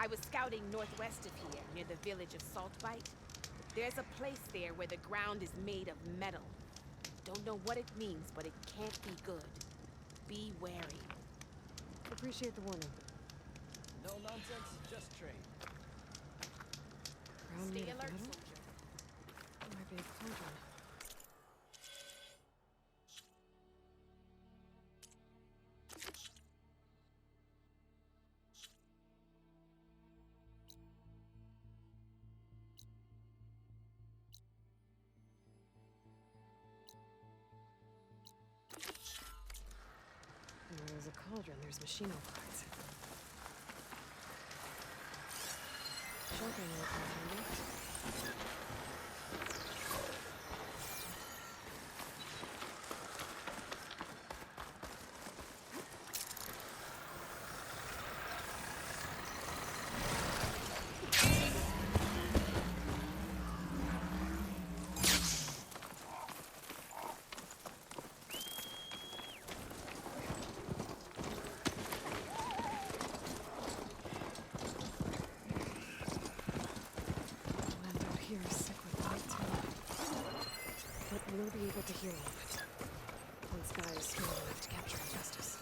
I was scouting northwest of here, near the village of Saltbite. There's a place there where the ground is made of metal. Don't know what it means, but it can't be good. Be wary. Appreciate the warning. No nonsense, just trade. Ground Stay made of alert, metal? soldier. That might be a cauldron. And where there's a cauldron, there's machine parts. Shotgun will come handy. Land out here is sick with light too. But we'll be able to hear all of it. One sky is small enough to capture justice.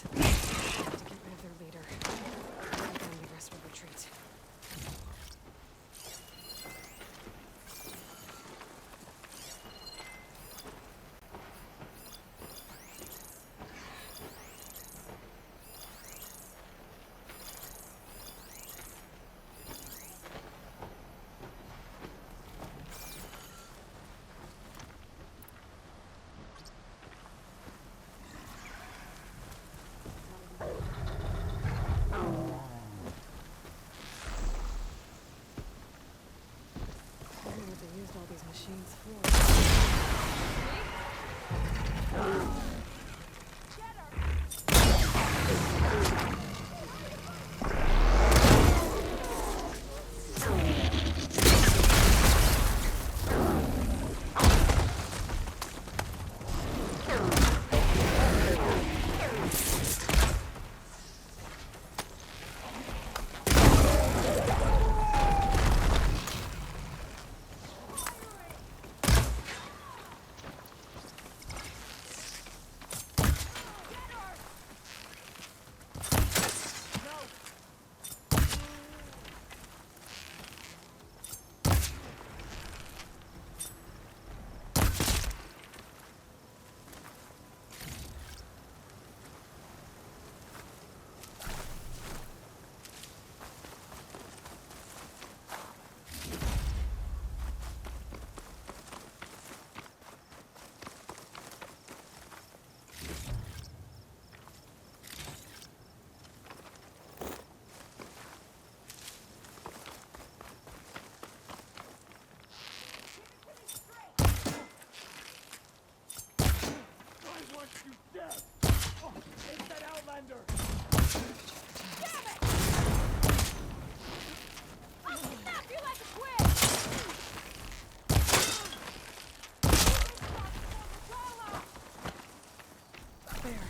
To get rid of their leader. And then the rest will retreat. I wonder what they used all these machines for. I want you dead! Oh, it's that Outlander! I'll snap you like a twig! There.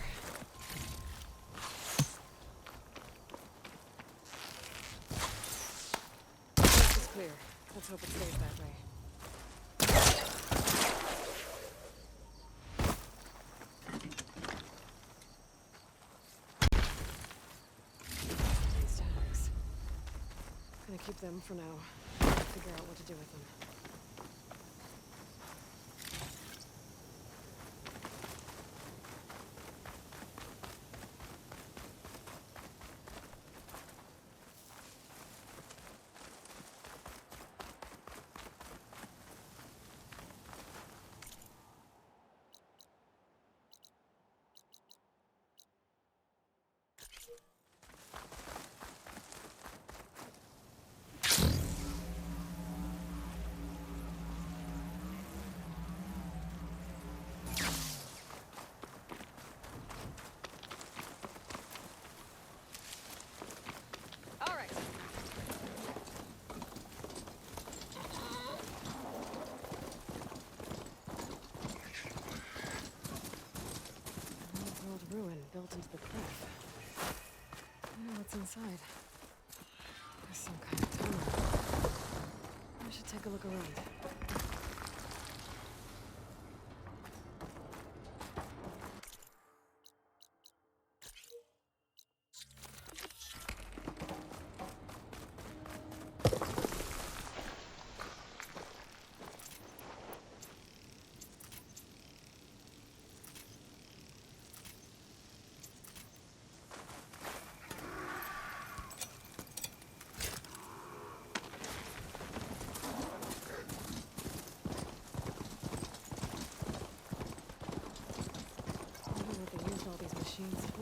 Coast is clear. Let's hope it stays that way. These tags. Gonna keep them for now. Figure out what to do with them. built into the cliff. I know what's inside. There's some kind of tunnel. I should take a look around. I wonder what they used all these machines for.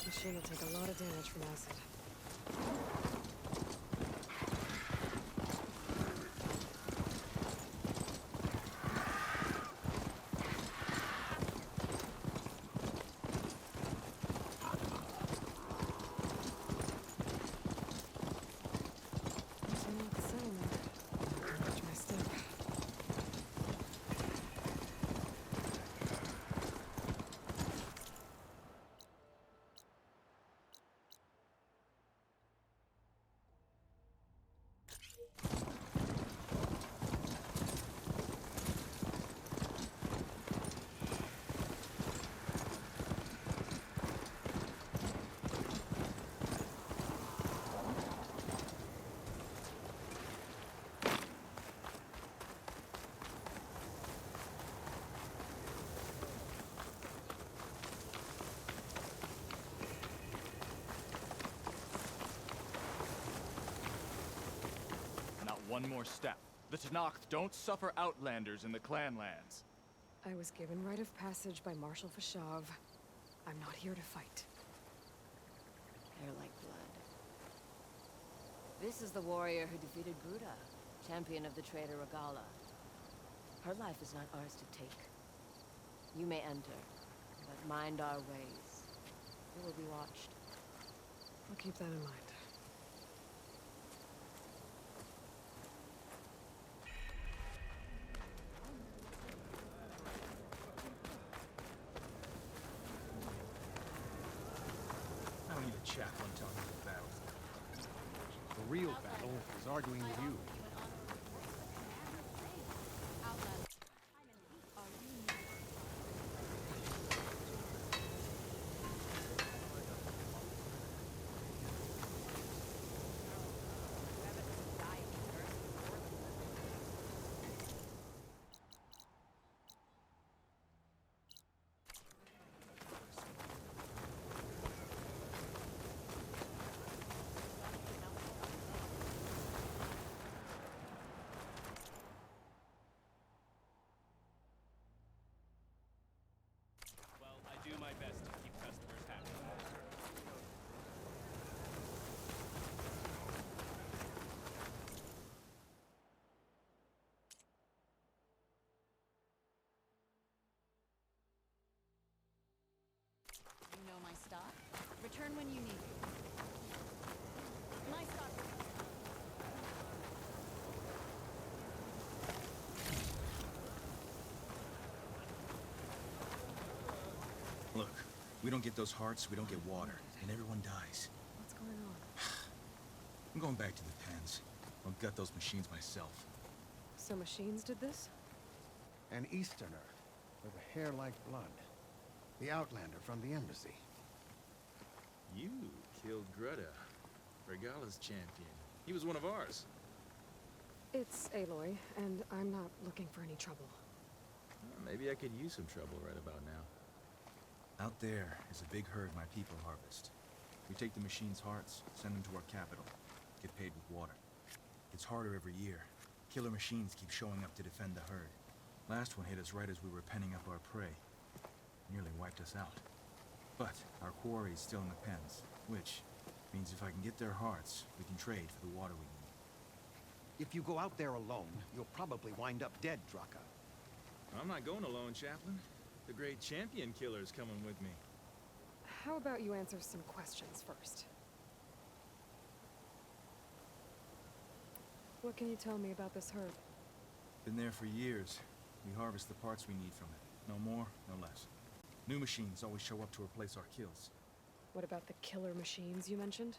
Machine will take a lot of damage from acid. There's someone at the settlement. Don't watch my step. Not one more step. The Tenakth don't suffer outlanders in the Clanlands. I was given rite of passage by Marshal Fashav. I'm not here to fight. Hair like blood. This is the warrior who defeated Gruta, champion of the traitor Regala. Her life is not ours to take. You may enter, but mind our ways. You will be watched. I'll keep that in mind. I don't need a chaplain telling me the battle. The real battle is arguing with you. Well, I do my best to keep customers happy. You know my stock. Return when you need it. My stock. Look, we don't get those hearts, we don't get water, and everyone dies. What's going on? I'm going back to the pens. I'll gut those machines myself. So machines did this? An Easterner with a hair like blood. The Outlander from the embassy. You killed Greta, Regala's champion. He was one of ours. It's Aloy, and I'm not looking for any trouble. Maybe I could use some trouble right about now. Out there is a big herd my people harvest. We take the machines' hearts, send them to our capital, get paid with water. It's harder every year. Killer machines keep showing up to defend the herd. Last one hit us right as we were penning up our prey. Nearly wiped us out. But our quarry is still in the pens, which means if I can get their hearts, we can trade for the water we need. If you go out there alone, you'll probably wind up dead, Draka. I'm not going alone, Chaplain. The great champion killer's coming with me. How about you answer some questions first? What can you tell me about this herd? Been there for years. We harvest the parts we need from it. No more, no less. New machines always show up to replace our kills. What about the killer machines you mentioned?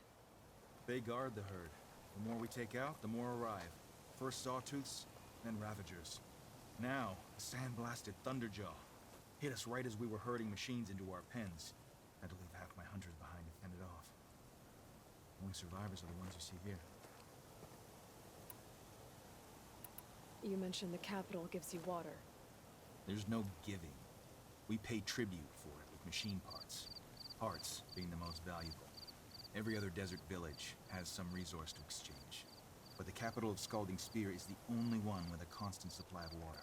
They guard the herd. The more we take out, the more arrive. First sawtooths, then ravagers. Now, a sand-blasted Thunderjaw. Hit us right as we were herding machines into our pens. Had to leave half my hunters behind to fend it off. Only survivors are the ones you see here. You mentioned the capital gives you water. There's no giving. We pay tribute for it with machine parts. Parts being the most valuable. Every other desert village has some resource to exchange. But the capital of Scalding Spear is the only one with a constant supply of water.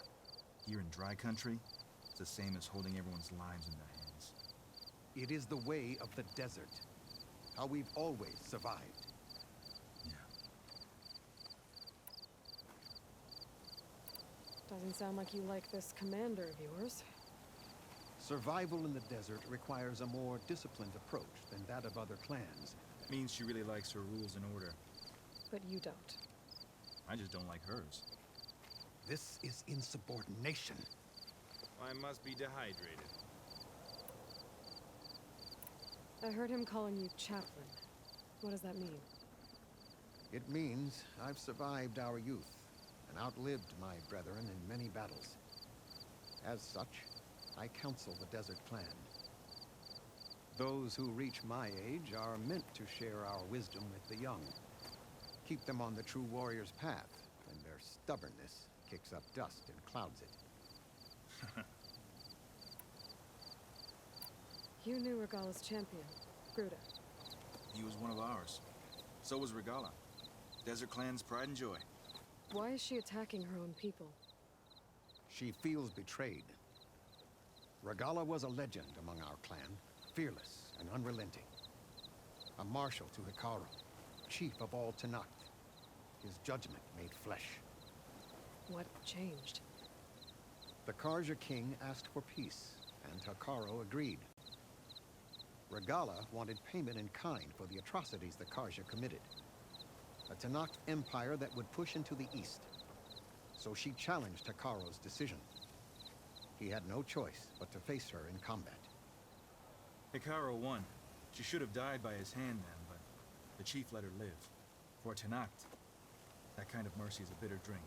Here in dry country, it's the same as holding everyone's lives in their hands. It is the way of the desert. How we've always survived. Yeah. Doesn't sound like you like this commander of yours. Survival in the desert requires a more disciplined approach than that of other clans. That means she really likes her rules and order. But you don't. I just don't like hers. This is insubordination. I must be dehydrated. I heard him calling you chaplain. What does that mean? It means I've survived our youth and outlived my brethren in many battles. As such, I counsel the Desert Clan. Those who reach my age are meant to share our wisdom with the young. Keep them on the true warrior's path, when their stubbornness kicks up dust and clouds it. You knew Regala's champion, Gruda. He was one of ours. So was Regala. Desert Clan's pride and joy. Why is she attacking her own people? She feels betrayed. Regala was a legend among our clan, fearless and unrelenting. A marshal to Hekarro, chief of all Tenakth. His judgment made flesh. What changed? The Karja king asked for peace, and Hekarro agreed. Regala wanted payment in kind for the atrocities the Karja committed. A Tenakth empire that would push into the east. So she challenged Hekarro's decision. He had no choice but to face her in combat. Hekarro won. She should have died by his hand then, but the chief let her live. For Tenakth, that kind of mercy is a bitter drink.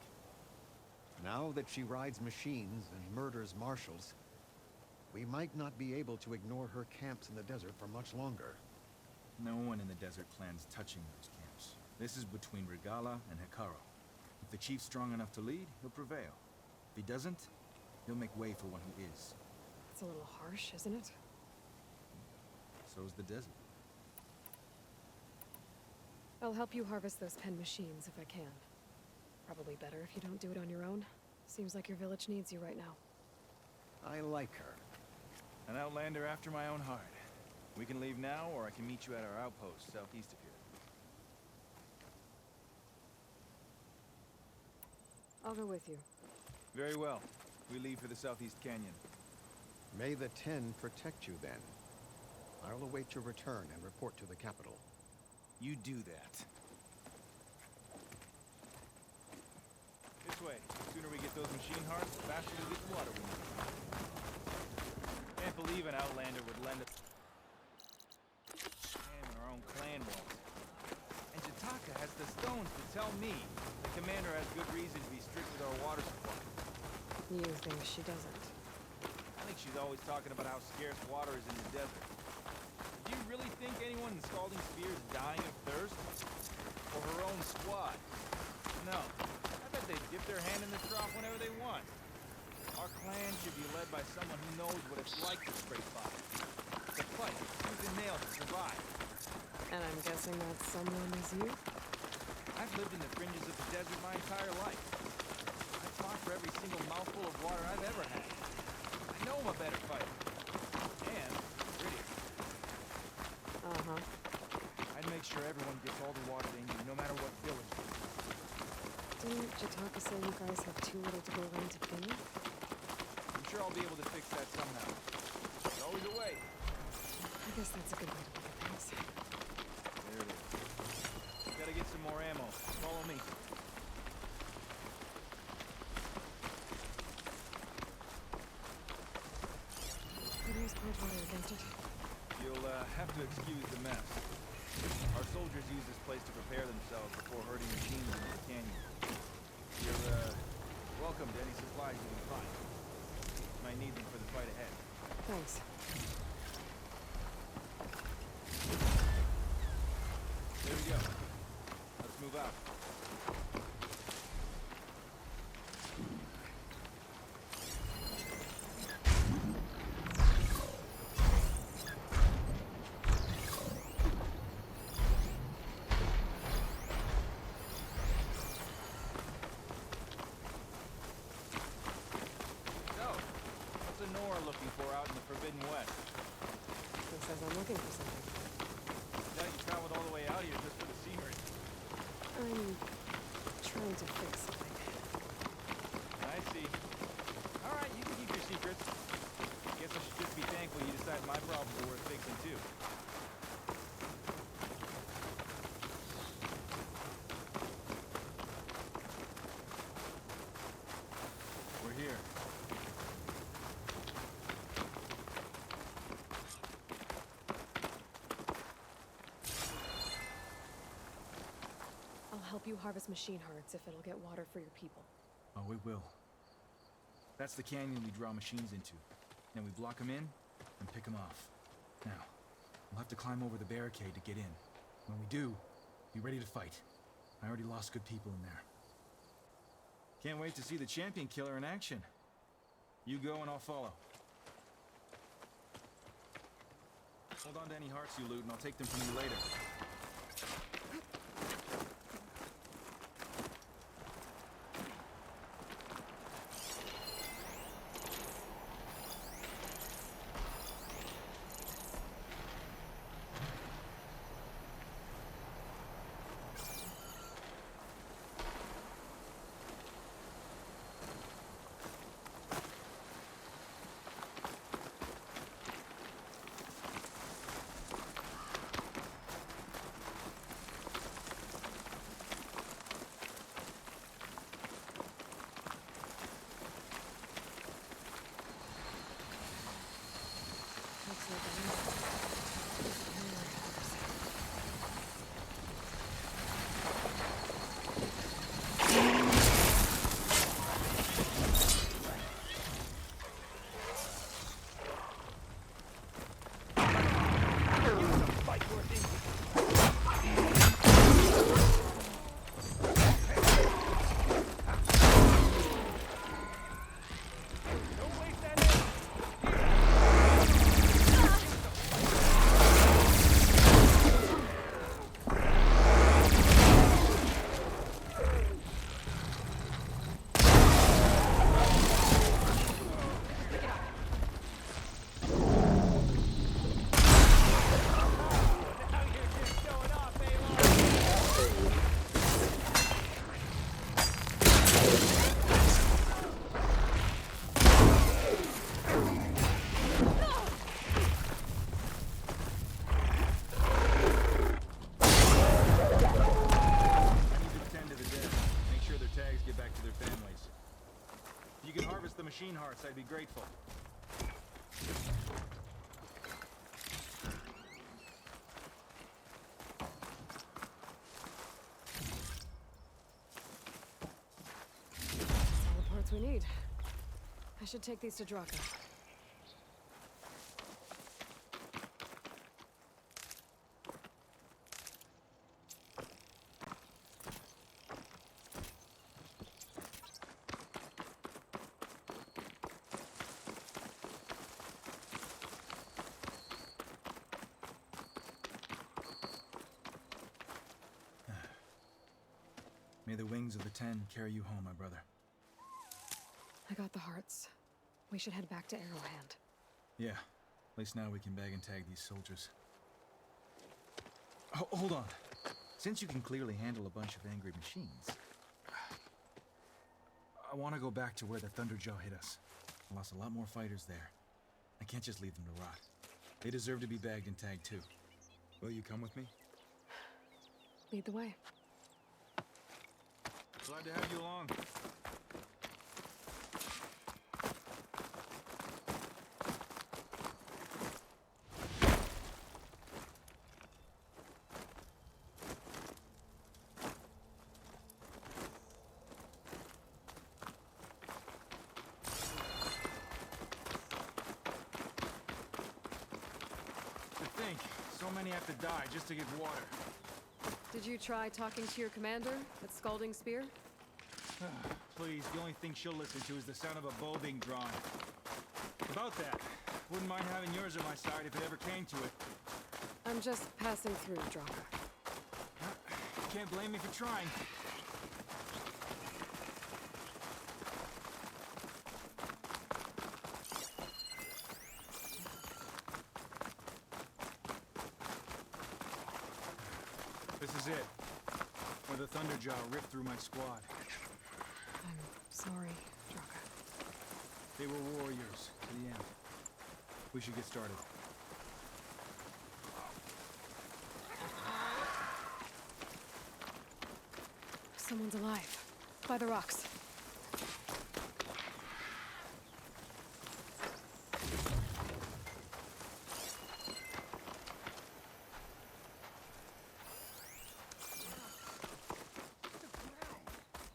Now that she rides machines and murders marshals, we might not be able to ignore her camps in the desert for much longer. No one in the Desert Clan's touching those camps. This is between Regala and Hekarro. If the chief's strong enough to lead, he'll prevail. If he doesn't, he'll make way for one who is. It's a little harsh, isn't it? So is the desert. I'll help you harvest those pen machines if I can. Probably better if you don't do it on your own. Seems like your village needs you right now. I like her. An outlander after my own heart. We can leave now, or I can meet you at our outpost southeast of here. I'll go with you. Very well. We leave for the Southeast Canyon. May the Ten protect you then. I'll await your return and report to the capital. You do that. This way. The sooner we get those machine hearts, the faster we get the water we need. Can't believe an outlander would lend us in our own clan walls. And Jataka has the stones to tell me the commander has good reason to be strict with our water supply. You think she doesn't? I think she's always talking about how scarce water is in the desert. Do you really think anyone in Scalding Spear is dying of thirst? Or her own squad? No. I bet they dip their hand in the trough whenever they want. Our clan should be led by someone who knows what it's like to scrape by. To fight, tooth and nail to survive. And I'm guessing that someone is you? I've lived in the fringes of the desert my entire life. I've fought for every single mouthful of water I've ever had. I know I'm a better fighter. And prettier. Uh-huh. I'd make sure everyone gets all the water they need, no matter what village. Didn't Jataka say you guys have too little to go around to begin with? I'm sure sure I'll be able to fix that somehow. There's always a way. I guess that's a good way to look at things. There it is. Gotta get some more ammo. Follow me. How do you support water against it? You'll have to excuse the mess. Our soldiers use this place to prepare themselves before herding machines into the canyon. You're welcome to any supplies you can find. Might need them for the fight ahead. Thanks. There we go. Let's move out. So, what's Nora looking for out in the Forbidden West? Who says I'm looking for something? Now you traveled all the way out here just for the scenery. I'm trying to fix something. I see. All right, you can keep your secrets. Guess I should just be thankful you decided my problems are worth fixing too. We're here. I'll help you harvest machine hearts if it'll get water for your people. Oh, we will. That's the canyon we draw machines into. Then we block them in and pick them off. Now, we'll have to climb over the barricade to get in. When we do, be ready to fight. I already lost good people in there. Can't wait to see the champion killer in action. You go and I'll follow. Hold on to any hearts you loot and I'll take them from you later. Looks like I'm disappearing like others. Machine hearts, I'd be grateful. That's all the parts we need. I should take these to Draka. May the wings of the Ten carry you home, my brother. I got the hearts. We should head back to Arrowhand. Yeah. At least now we can bag and tag these soldiers. Oh, hold on. Since you can clearly handle a bunch of angry machines, I want to go back to where the Thunderjaw hit us. I lost a lot more fighters there. I can't just leave them to rot. They deserve to be bagged and tagged too. Will you come with me? Lead the way. Glad to have you along. To think, so many have to die just to get water. Did you try talking to your commander at Scalding Spear? Please, the only thing she'll listen to is the sound of a bow being drawn. About that, wouldn't mind having yours at my side if it ever came to it. I'm just passing through, Draka. Can't blame me for trying. This is it. Where the Thunderjaw ripped through my squad. I'm sorry, Draka. They were warriors to the end. We should get started. Someone's alive. By the rocks.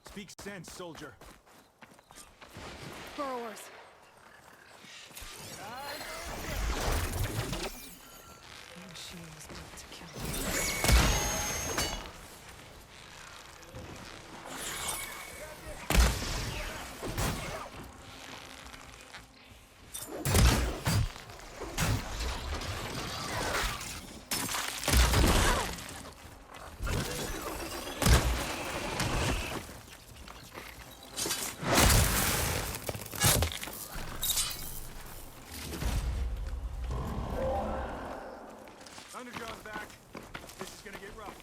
Speak sense, soldier. Burrowers. The machine was built to kill me. Thunderjaw's back. This is gonna get rough.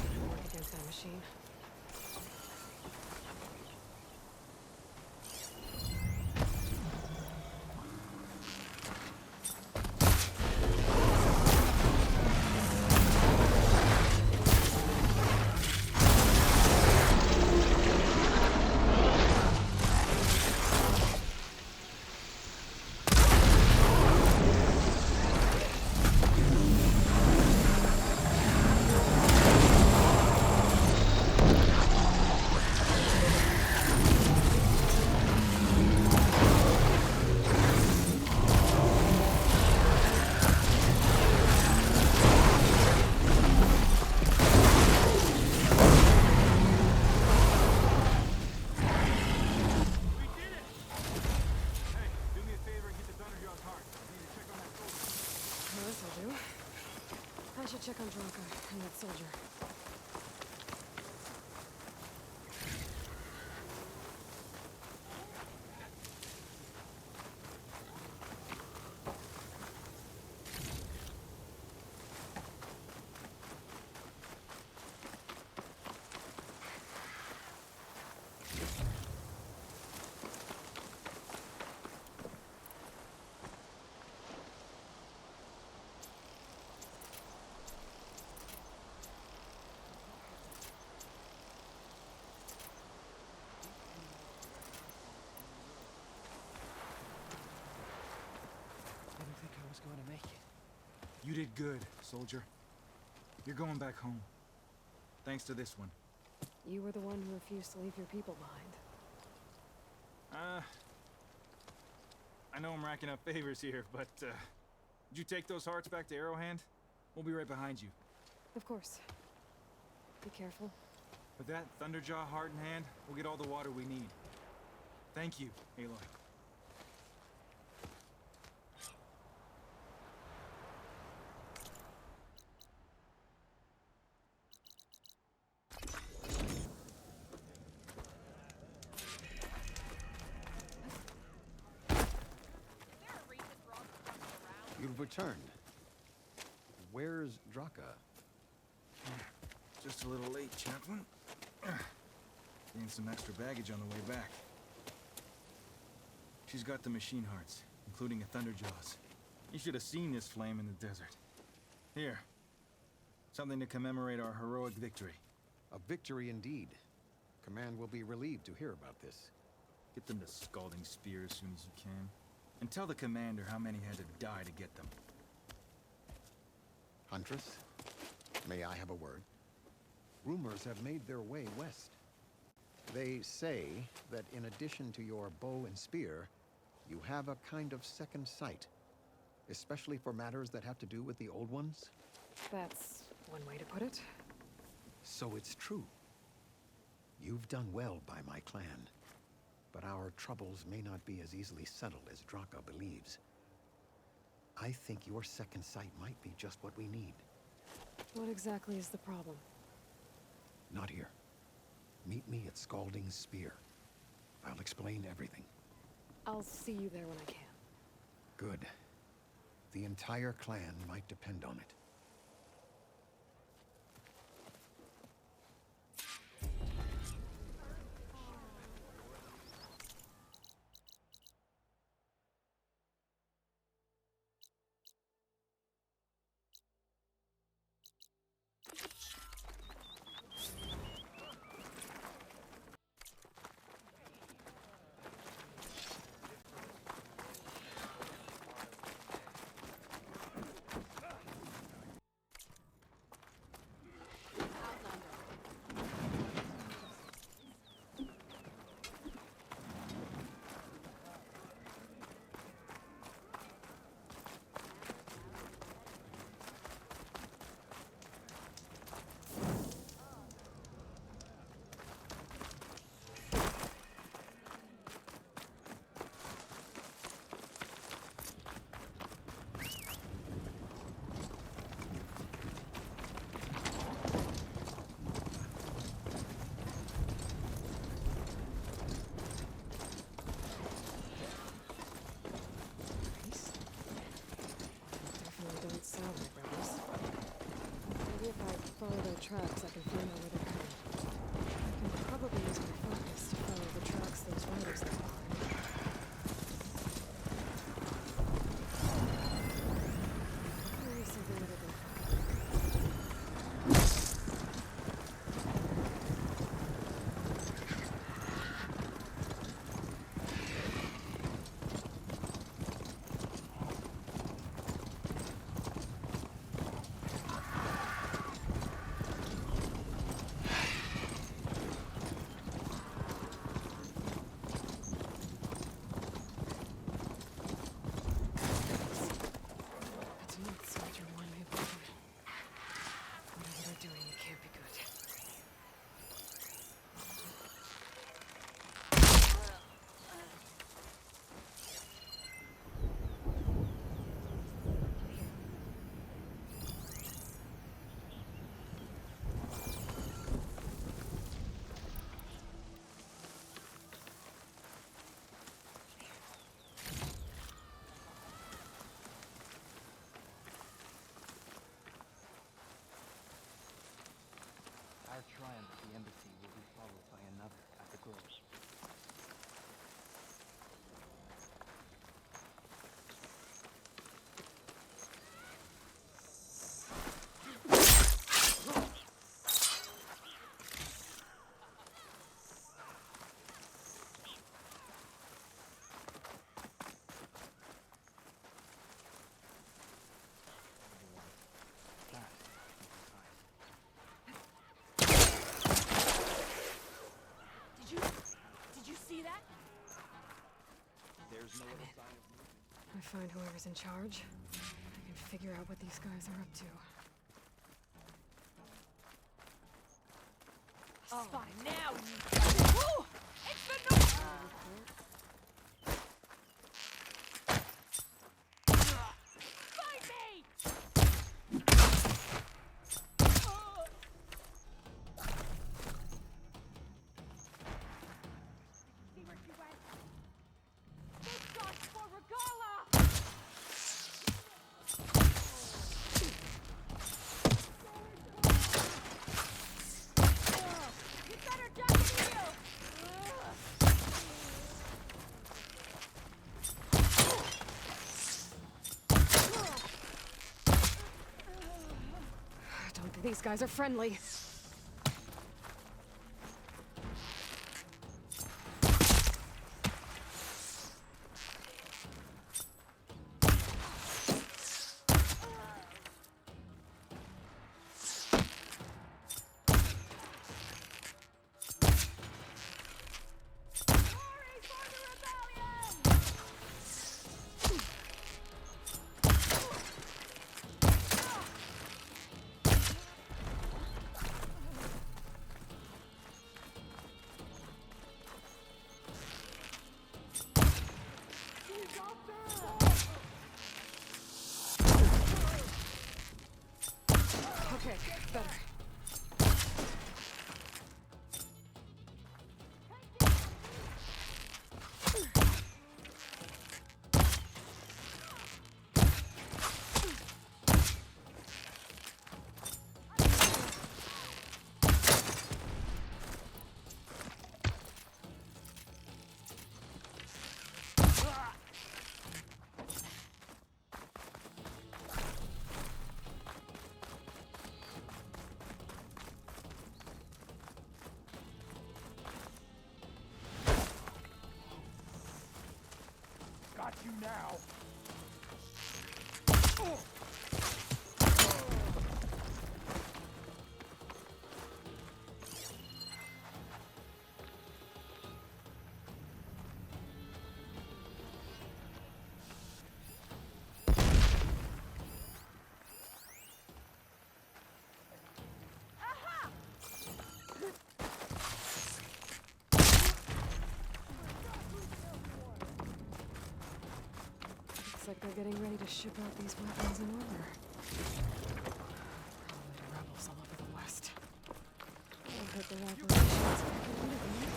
Didn't work against that machine. We did it! Hey, do me a favor and get the Thunderjaw's heart. I need to check on that soldier. This will do. I should check on Draka and that soldier. Didn't think I was going to make it. You did good, soldier. You're going back home. Thanks to this one. You were the one who refused to leave your people behind. I know I'm racking up favors here, but, did you take those hearts back to Arrowhand? We'll be right behind you. Of course. Be careful. With that Thunderjaw heart in hand, we'll get all the water we need. Thank you, Aloy. You've returned. Where's Draka? Just a little late, Chaplain. Gained some extra baggage on the way back. She's got the machine hearts, including a Thunderjaws. You should have seen this flame in the desert. Here. Something to commemorate our heroic victory. A victory indeed. Command will be relieved to hear about this. Get them to Scalding Spear as soon as you can. And tell the commander how many had to die to get them. Huntress, may I have a word? Rumors have made their way west. They say that in addition to your bow and spear, you have a kind of second sight, especially for matters that have to do with the old ones. That's one way to put it. So it's true. You've done well by my clan, but our troubles may not be as easily settled as Draka believes. I think your second sight might be just what we need. What exactly is the problem? Not here. Meet me at Scalding Spear. I'll explain everything. I'll see you there when I can. Good. The entire clan might depend on it. Don't sound like rebels. Maybe if I follow their tracks, I can find out where they're headed. I can probably use my focus to follow the tracks those riders are following. Maybe something other than Our triumph at the embassy will be followed by another at the Grove. I find whoever's in charge, I can figure out what these guys are up to. Oh, now you... Ooh! It's the North! Find me! See where she went? This shot's for Regala! These guys are friendly. Okay, better. Got you now. Looks like they're getting ready to ship out these weapons in order. Probably to rebels all over the West. I'll hit their operations back in Wintergreen.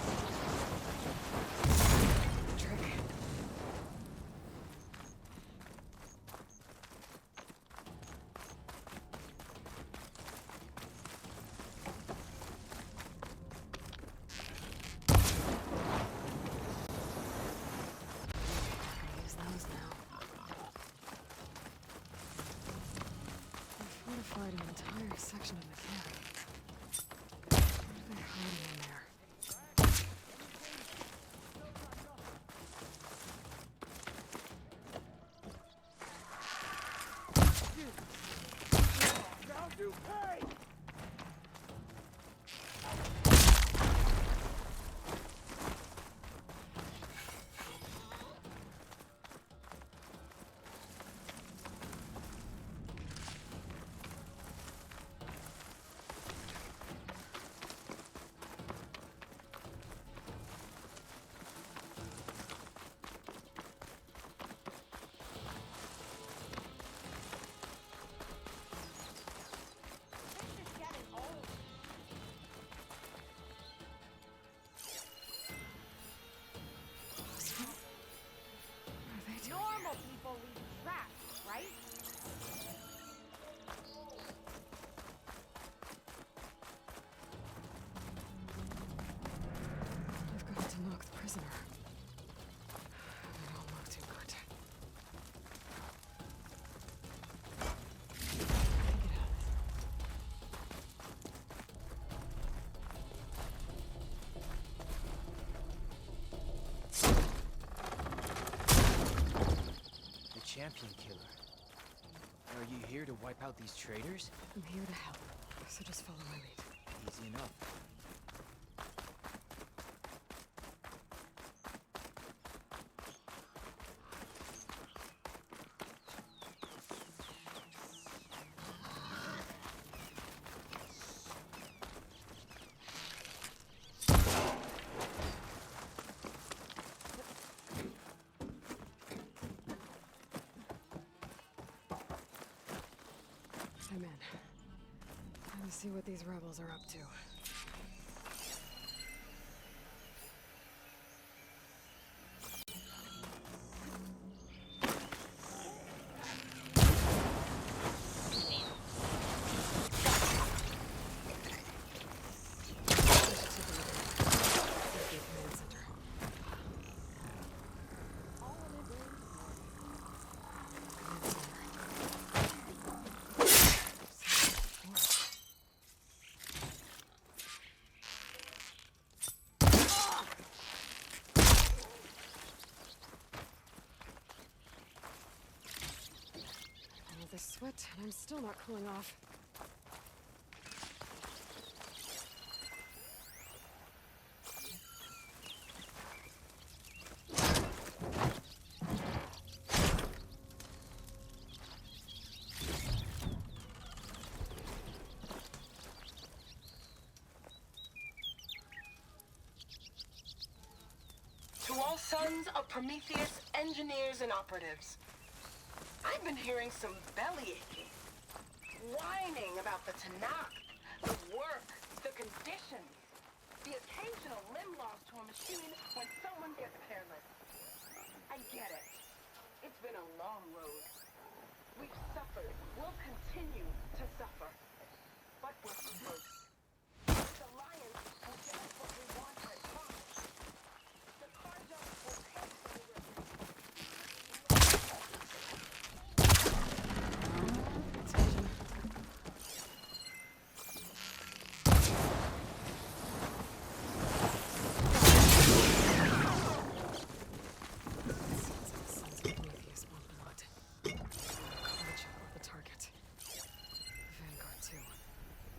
Trick. Use those now. They fortified an entire section of the camp. What are they hiding in there? What are they doing? Normal people leave traps, right? I've got to knock the prisoner. That don't look too good. Get out. The champion killer. Are you here to wipe out these traitors? I'm here to help, so just follow my lead. Easy enough. I'm in. Time to see what these rebels are up to. Shit, and I'm still not cooling off. To all sons of Prometheus, engineers and operatives, I've been hearing some belly aching, whining about the Tanakh, the work, the conditions, the occasional limb loss to a machine when someone gets careless. I get it. It's been a long road. We've suffered. We'll continue to suffer. But we're close. The Alliance will get us what we want, I promise. The Karja will pay for the risk.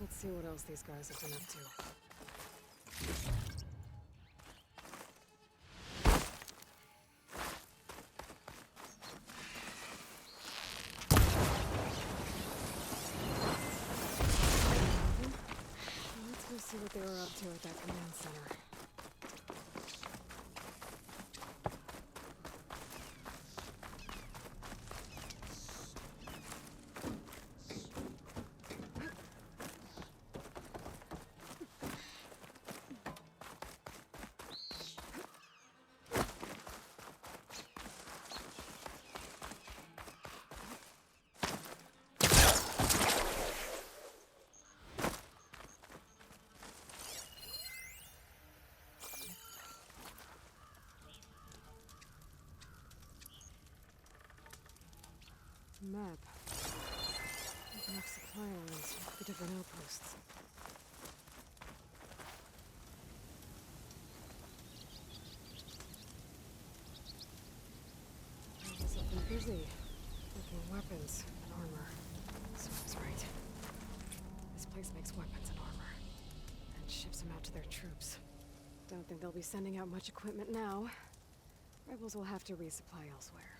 Let's see what else these guys have been up to. Let's go see what they were up to at that command center. Map. Enough supply lines for the different outposts. Rebels have been busy making weapons and armor. So I was right. This place makes weapons and armor, and ships them out to their troops. Don't think they'll be sending out much equipment now. Rebels will have to resupply elsewhere.